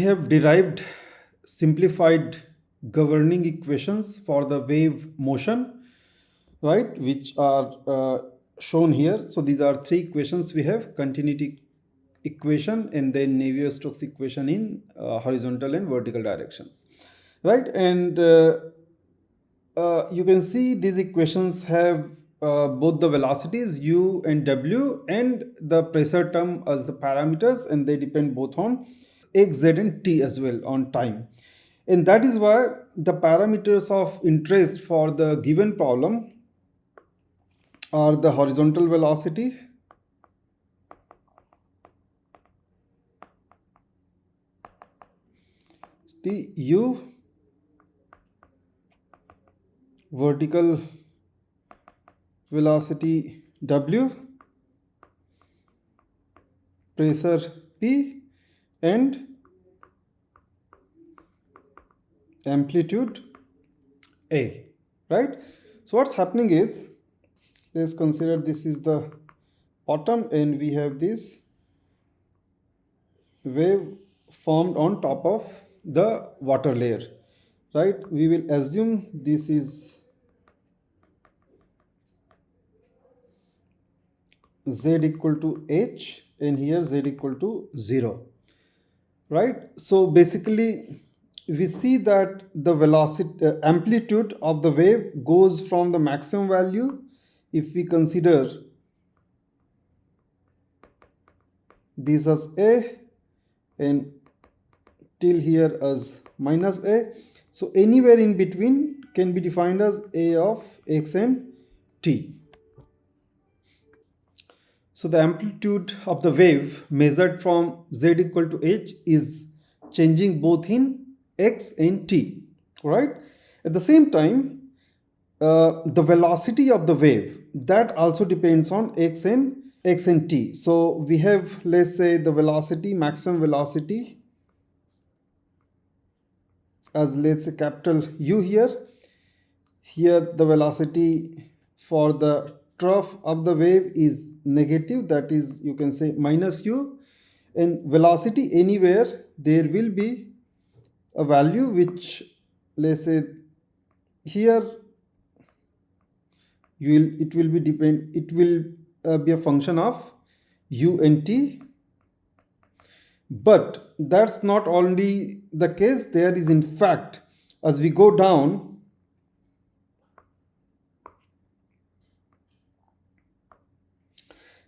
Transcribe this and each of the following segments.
have derived simplified governing equations for the wave motion, right, which are shown here. So these are three equations we have: continuity equation and then Navier-Stokes equation in horizontal and vertical directions, right? And you can see these equations have both the velocities u and w and the pressure term as the parameters, and they depend both on x, z and t as well on time. And that is why the parameters of interest for the given problem are the horizontal velocity, the u, vertical velocity w, pressure p, and amplitude a, right? So what's happening is, let's consider this is the bottom and we have this wave formed on top of the water layer, right? We will assume this is z equal to h and here z equal to 0, right? So basically we see that the velocity amplitude of the wave goes from the maximum value, if we consider this as a and till here as minus a, so anywhere in between can be defined as a of x and t. So the amplitude of the wave measured from z equal to h is changing both in x and t, right? At the same time, the velocity of the wave, that also depends on x and t. So we have, let's say, the velocity, maximum velocity as, let's say, capital U here. Here the velocity for the trough of the wave is negative, that is, you can say minus u, and velocity anywhere there will be a value which, let's say, here it will be a function of u and t. But that's not only the case. There is, in fact, as we go down,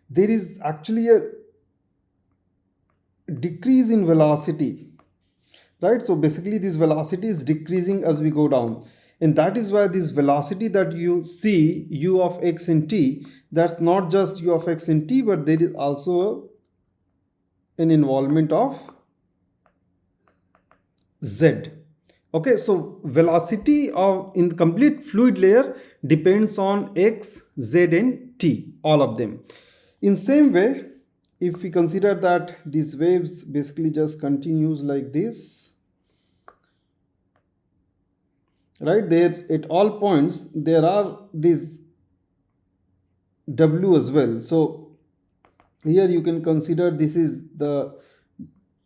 there is actually a decrease in velocity, right? So basically this velocity is decreasing as we go down, and that is why this velocity that you see, u of x and t, that's not just u of x and t, but there is also an involvement of z. Okay, so velocity of in complete fluid layer depends on x, z and t, all of them. In same way, if we consider that these waves basically just continues like this, right, there at all points there are these w as well. So here you can consider this is the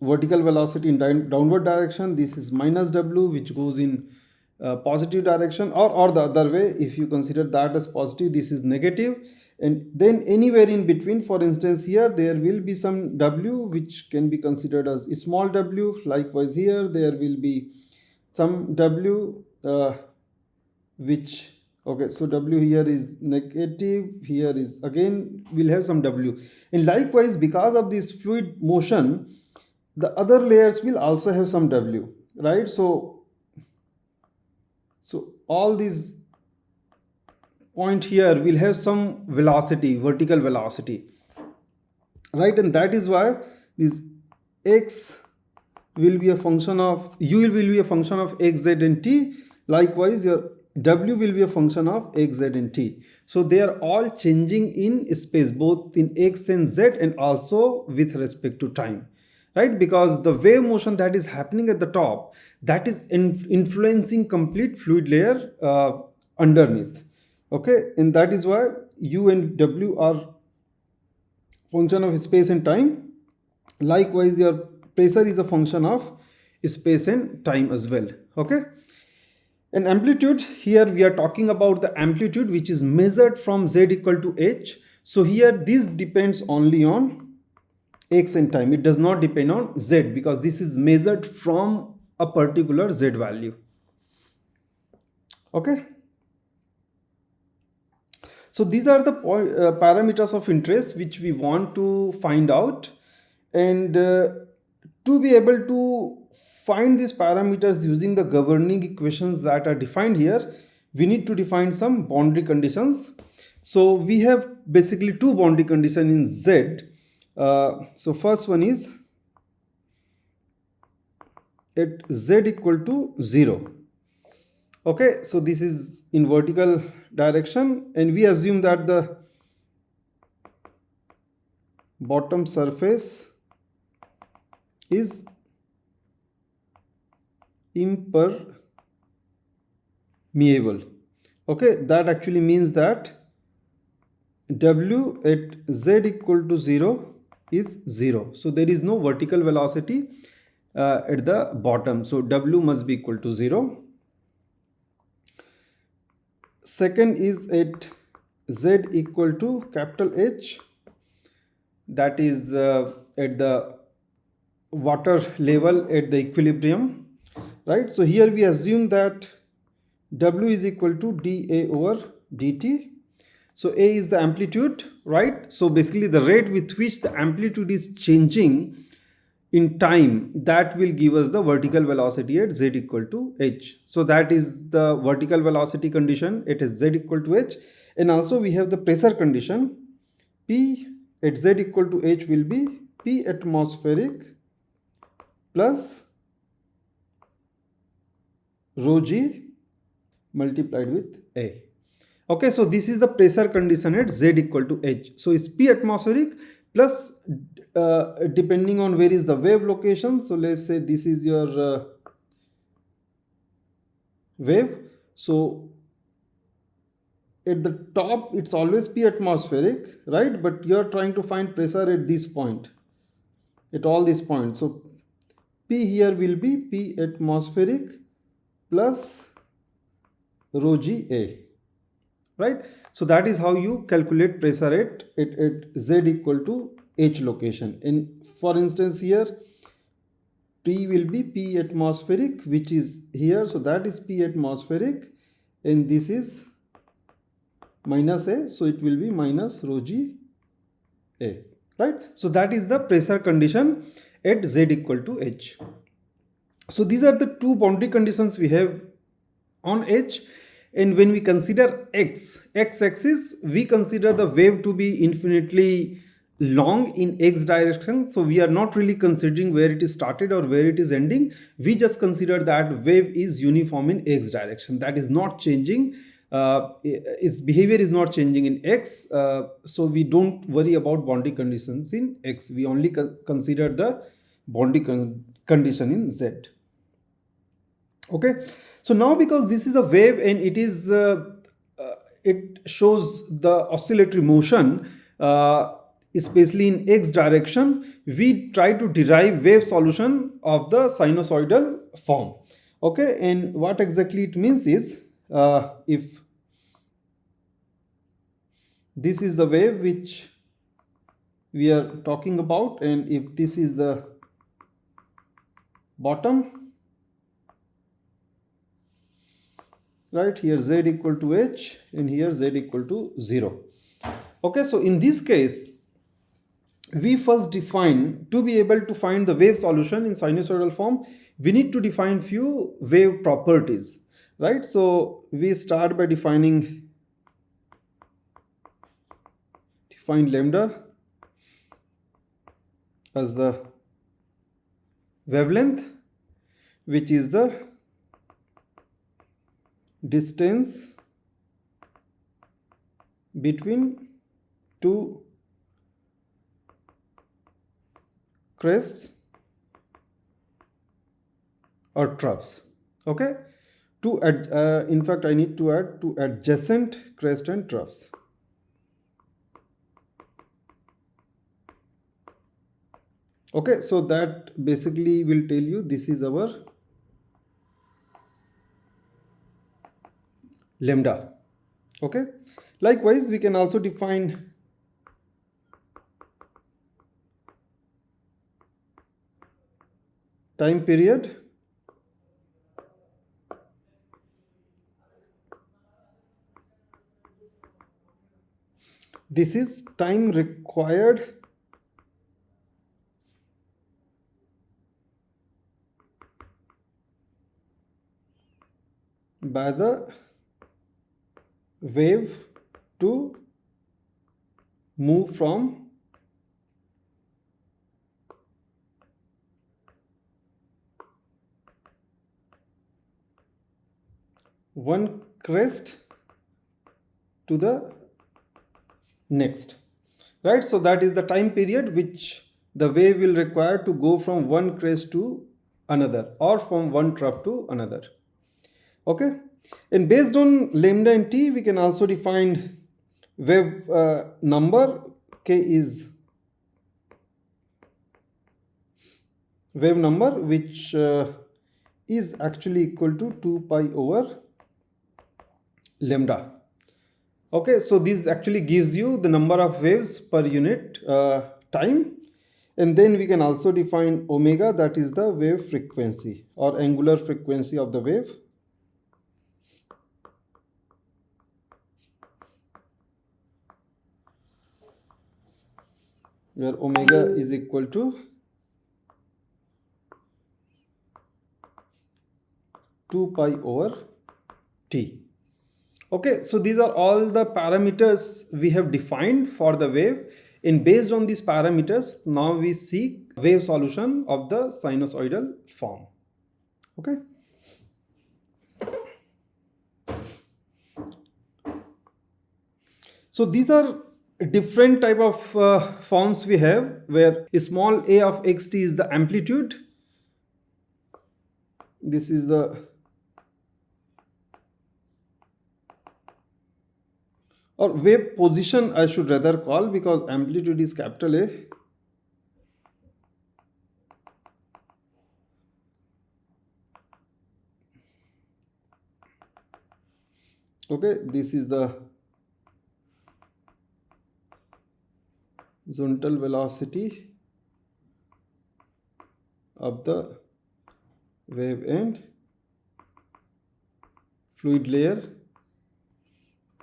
vertical velocity in downward direction, this is minus w which goes in positive direction, or the other way, if you consider that as positive, this is negative. And then anywhere in between, for instance here there will be some w which can be considered as a small w. Likewise here there will be some w which, okay, so w here is negative, here is again we'll have some w. And likewise, because of this fluid motion, the other layers will also have some w, right? So all these point here will have some velocity, vertical velocity, right? And that is why this x will be a function of u will be a function of x, z and t. Likewise your w will be a function of x, z and t. So they are all changing in space, both in x and z, and also with respect to time, right? Because the wave motion that is happening at the top, that is influencing complete fluid layer underneath. Okay, and that is why u and w are function of space and time. Likewise your pressure is a function of space and time as well. Okay. And amplitude, here we are talking about the amplitude which is measured from z equal to h. So here this depends only on x and time. It does not depend on z because this is measured from a particular z value. Okay. So these are the parameters of interest which we want to find out, and to be able to find these parameters using the governing equations that are defined here, we need to define some boundary conditions. So we have basically two boundary conditions in Z. So first one is at Z equal to 0. Okay, so this is in vertical direction, and we assume that the bottom surface is impermeable. Okay, that actually means that W at Z equal to 0 is 0. So there is no vertical velocity at the bottom. So W must be equal to 0. Second is at Z equal to capital H, that is at the water level at the equilibrium, right? So here we assume that W is equal to dA over dt. So A is the amplitude, right? So basically the rate with which the amplitude is changing in time, that will give us the vertical velocity at z equal to h. So that is the vertical velocity condition, it is z equal to h. And also we have the pressure condition, P at z equal to h will be P atmospheric plus rho g multiplied with A. Okay, so this is the pressure condition at z equal to h. So it's P atmospheric plus depending on where is the wave location. So let's say this is your wave. So at the top it's always P atmospheric, right? But you're trying to find pressure at this point, at all these points. So P here will be P atmospheric plus rho g A, right? So that is how you calculate pressure at z equal to h location. And for instance here P will be P atmospheric, which is here, so that is P atmospheric, and this is minus A, so it will be minus rho g A, right? So that is the pressure condition at z equal to h. So these are the two boundary conditions we have on h. And when we consider x-axis, we consider the wave to be infinitely long in x direction. So we are not really considering where it is started or where it is ending. We just consider that wave is uniform in x direction. That is not changing. Its behavior is not changing in x. So we don't worry about boundary conditions in x. We only consider the boundary condition in z. Okay, so now because this is a wave and it is it shows the oscillatory motion, especially in x direction, we try to derive wave solution of the sinusoidal form. Okay, and what exactly it means is if this is the wave which we are talking about, and if this is the bottom, right, here z equal to h and here z equal to 0. Okay, so in this case we first define, to be able to find the wave solution in sinusoidal form, we need to define few wave properties, right? So we start by define lambda as the wavelength, which is the distance between two crests or troughs. Okay, in fact I need to add two adjacent crest and troughs. Okay, so that basically will tell you this is our lambda. Okay, likewise we can also define time period. This is time required by the wave to move from one crest to the next, right? So that is the time period which the wave will require to go from one crest to another, or from one trough to another. Okay, and based on lambda and t, we can also define wave number. K is wave number, which is actually equal to 2 pi over lambda. Okay, so this actually gives you the number of waves per unit time. And then we can also define omega, that is the wave frequency or angular frequency of the wave. Where omega is equal to 2 pi over t. Okay, so these are all the parameters we have defined for the wave, and based on these parameters now we seek wave solution of the sinusoidal form. Okay, so these are different type of forms we have, where small a of xt is the amplitude, this is the, or wave position I should rather call, because amplitude is capital A. Okay, this is the horizontal velocity of the wave and fluid layer.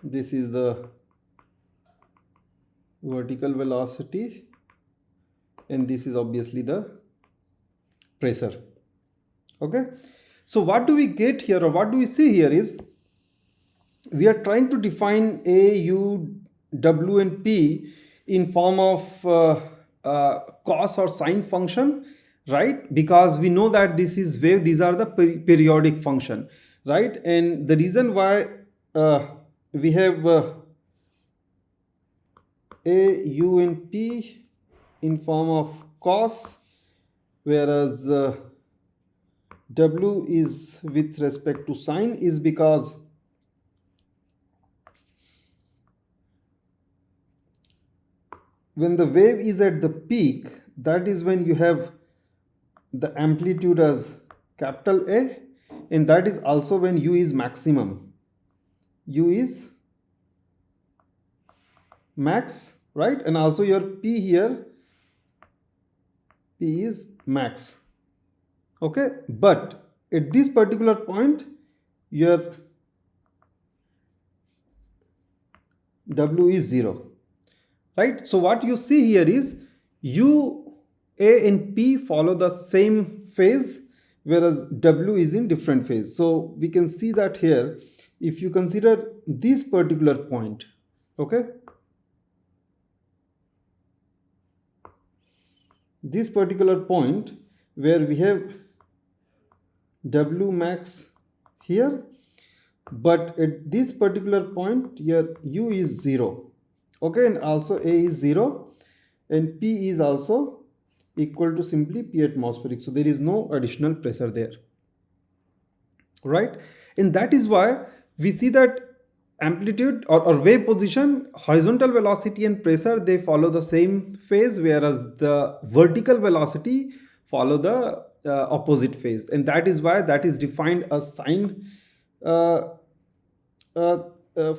This is the vertical velocity, and this is obviously the pressure. Okay, so what do we get here, or what do we see here is, we are trying to define a, u, w and p in form of cos or sine function, right? Because we know that this is wave, these are the periodic function, right? And the reason why we have a, u and p in form of cos, whereas w is with respect to sine, is because when the wave is at the peak, that is when you have the amplitude as capital A, and that is also when u is maximum. U is max, right? And also your p here, p is max. Okay, but at this particular point your w is 0, right? So what you see here is u, a and p follow the same phase, whereas w is in different phase. So we can see that here, if you consider this particular point, okay, this particular point where we have w max here, but at this particular point here u is 0, okay, and also a is 0, and p is also equal to simply p atmospheric, so there is no additional pressure there, right? And that is why we see that amplitude or wave position, horizontal velocity and pressure, they follow the same phase, whereas the vertical velocity follow the opposite phase, and that is why that is defined as sine uh, uh,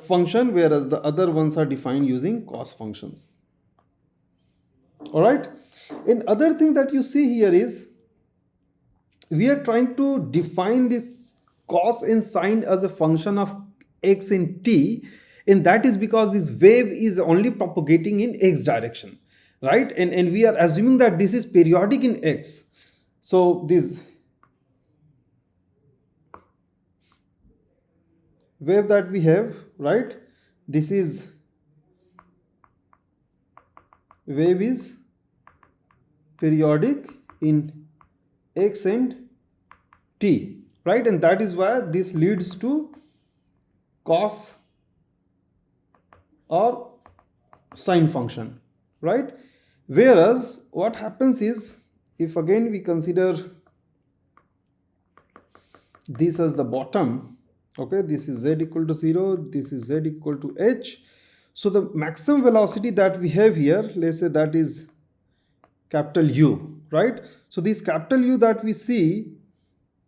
function, whereas the other ones are defined using cos functions. All right. And other thing that you see here is we are trying to define this cos and sine as a function of x in t, and that is because this wave is only propagating in x direction, right? And we are assuming that this is periodic in x. So this wave that we have, right, this is wave is periodic in x and t, right? And that is why this leads to cos or sine function, right? Whereas what happens is, if again we consider this as the bottom, okay, this is z equal to 0, this is z equal to h. So the maximum velocity that we have here, let's say that is capital U, right? So this capital U that we see,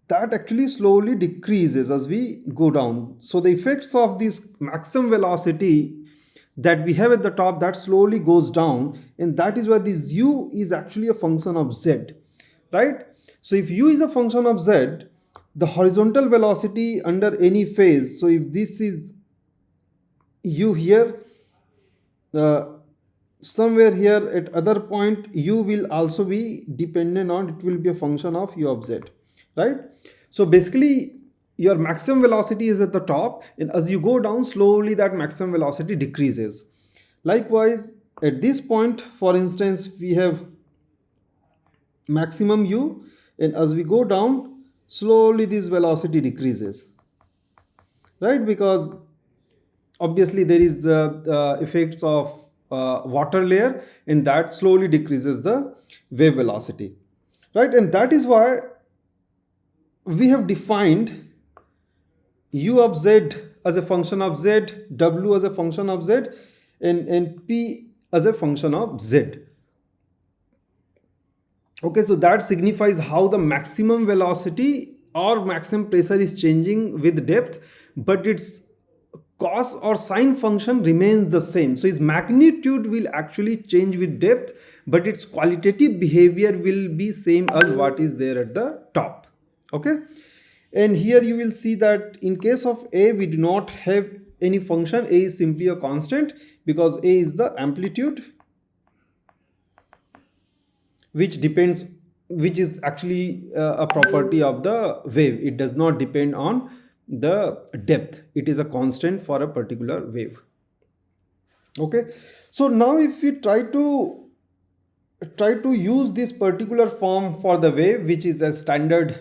that actually slowly decreases as we go down. So the effects of this maximum velocity that we have at the top, that slowly goes down, and that is why this U is actually a function of Z, right? So if U is a function of Z, the horizontal velocity under any phase, so if this is U here, uh, somewhere here at other point U will also be dependent on, it will be a function of U of Z, right? So basically your maximum velocity is at the top, and as you go down slowly that maximum velocity decreases. Likewise at this point, for instance, we have maximum U, and as we go down slowly this velocity decreases, right? Because obviously there is the effects of water layer, and that slowly decreases the wave velocity, right? And that is why we have defined U of Z as a function of Z, W as a function of Z, and P as a function of Z. Okay, so that signifies how the maximum velocity or maximum pressure is changing with depth, but its cos or sine function remains the same. So its magnitude will actually change with depth, but its qualitative behavior will be same as what is there at the top. Okay, and here you will see that in case of A we do not have any function. A is simply a constant because A is the amplitude, which is actually a property of the wave. It does not depend on the depth. It is a constant for a particular wave. Okay, so now if we try to use this particular form for the wave, which is a standard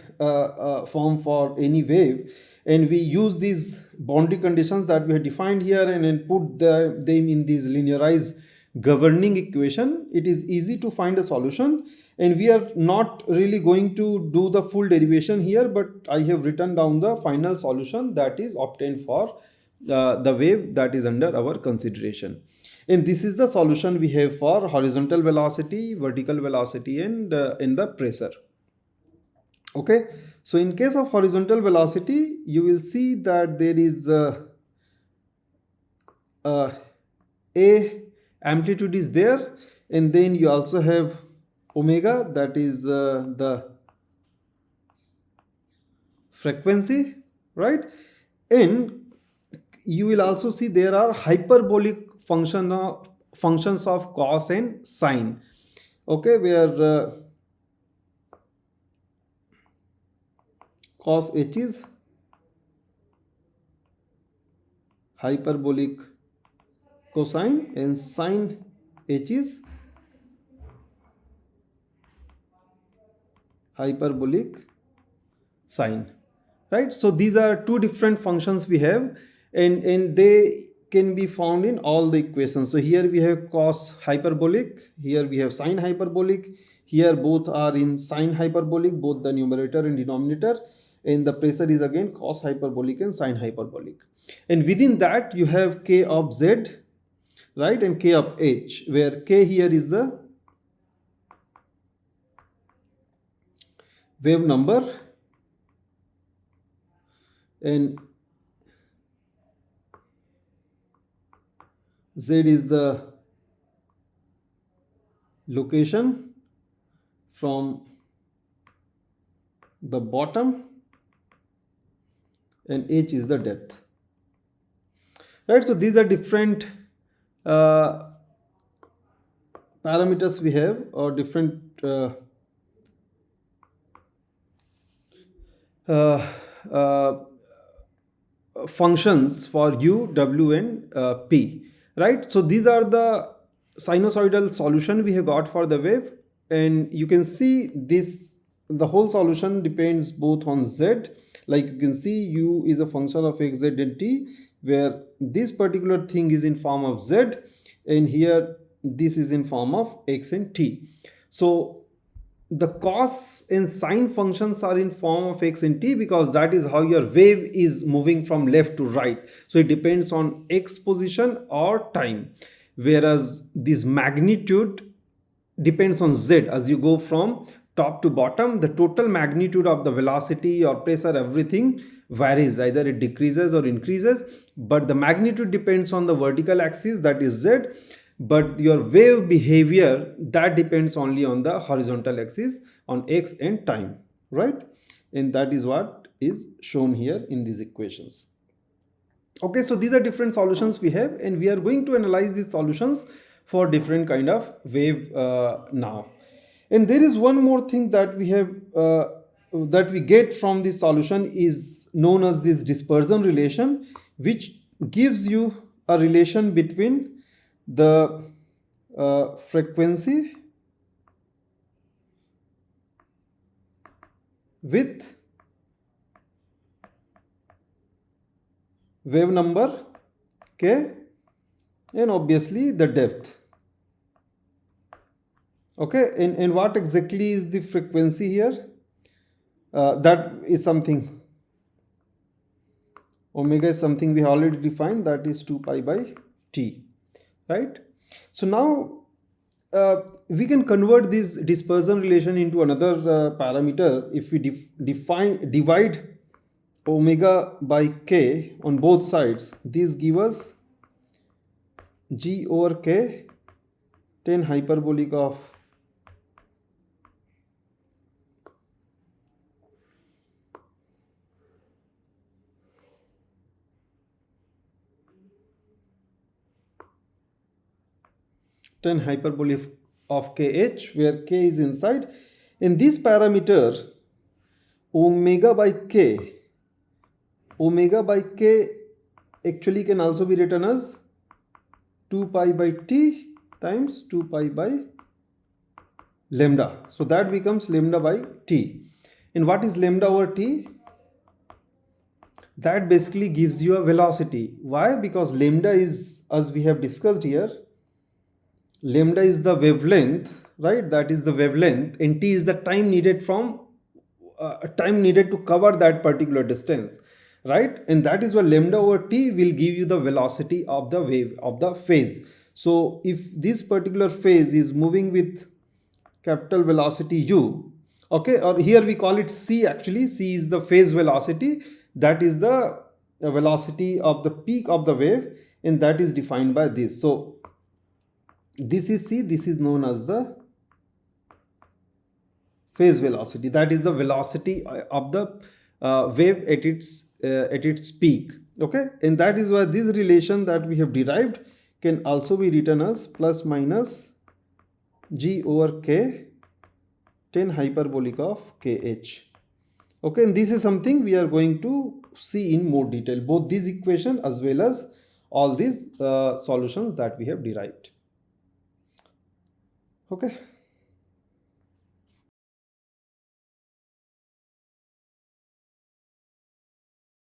form for any wave, and we use these boundary conditions that we have defined here, and then put them in these linearized governing equation, it is easy to find a solution. And we are not really going to do the full derivation here, but I have written down the final solution that is obtained for the wave that is under our consideration. And this is the solution we have for horizontal velocity, vertical velocity, and in the pressure. Okay, so in case of horizontal velocity, you will see that there is a amplitude is there, and then you also have omega, that is the frequency, right? And you will also see there are hyperbolic functions of cos and sine, okay, where cos h is hyperbolic cosine and sine h is hyperbolic sine, right? So these are two different functions we have, and they can be found in all the equations. So here we have cos hyperbolic, here we have sine hyperbolic, here both are in sine hyperbolic, both the numerator and denominator, and the pressure is again cos hyperbolic and sine hyperbolic. And within that you have k of z, right, and k of h, where k here is the wave number and z is the location from the bottom and h is the depth, right? So these are different parameters we have, or different uh, uh, functions for u, w, and p, right? So these are the sinusoidal solution we have got for the wave, and you can see this, the whole solution depends both on z, like you can see u is a function of x, z, and t, where this particular thing is in form of z, and here this is in form of x and t. So the cos and sine functions are in form of x and t, because that is how your wave is moving from left to right. So it depends on x position or time, whereas this magnitude depends on z. As you go from top to bottom, the total magnitude of the velocity or pressure, everything varies, either it decreases or increases, but the magnitude depends on the vertical axis, that is z, but your wave behavior, that depends only on the horizontal axis, on x and time, right? And that is what is shown here in these equations. Okay, so these are different solutions we have, and we are going to analyze these solutions for different kind of wave now. And there is one more thing that we have that we get from this solution, is known as this dispersion relation, which gives you a relation between the frequency with wave number k and obviously the depth. Okay, and what exactly is the frequency here? That is something, omega is something we already defined, that is 2 pi by t, right? So now we can convert this dispersion relation into another parameter. If we divide omega by k on both sides, this gives us g over k tan hyperbolic of tan hyperbolic of kh, where k is inside. In this parameter, omega by k actually can also be written as 2 pi by t times 2 pi by lambda. So that becomes lambda by t. And what is lambda over t? That basically gives you a velocity. Why? Because lambda is, as we have discussed here, lambda is the wavelength, right? That is the wavelength, and t is the time needed from time needed to cover that particular distance, right? And that is why lambda over t will give you the velocity of the wave, of the phase. So if this particular phase is moving with capital velocity u, okay, or here we call it c, actually c is the phase velocity, that is the velocity of the peak of the wave, and that is defined by this. So this is c, this is known as the phase velocity, that is the velocity of the wave at its peak. Okay, and that is why this relation that we have derived can also be written as plus minus g over k tan hyperbolic of kh. Okay, and this is something we are going to see in more detail, both these equations as well as all these solutions that we have derived. Okay.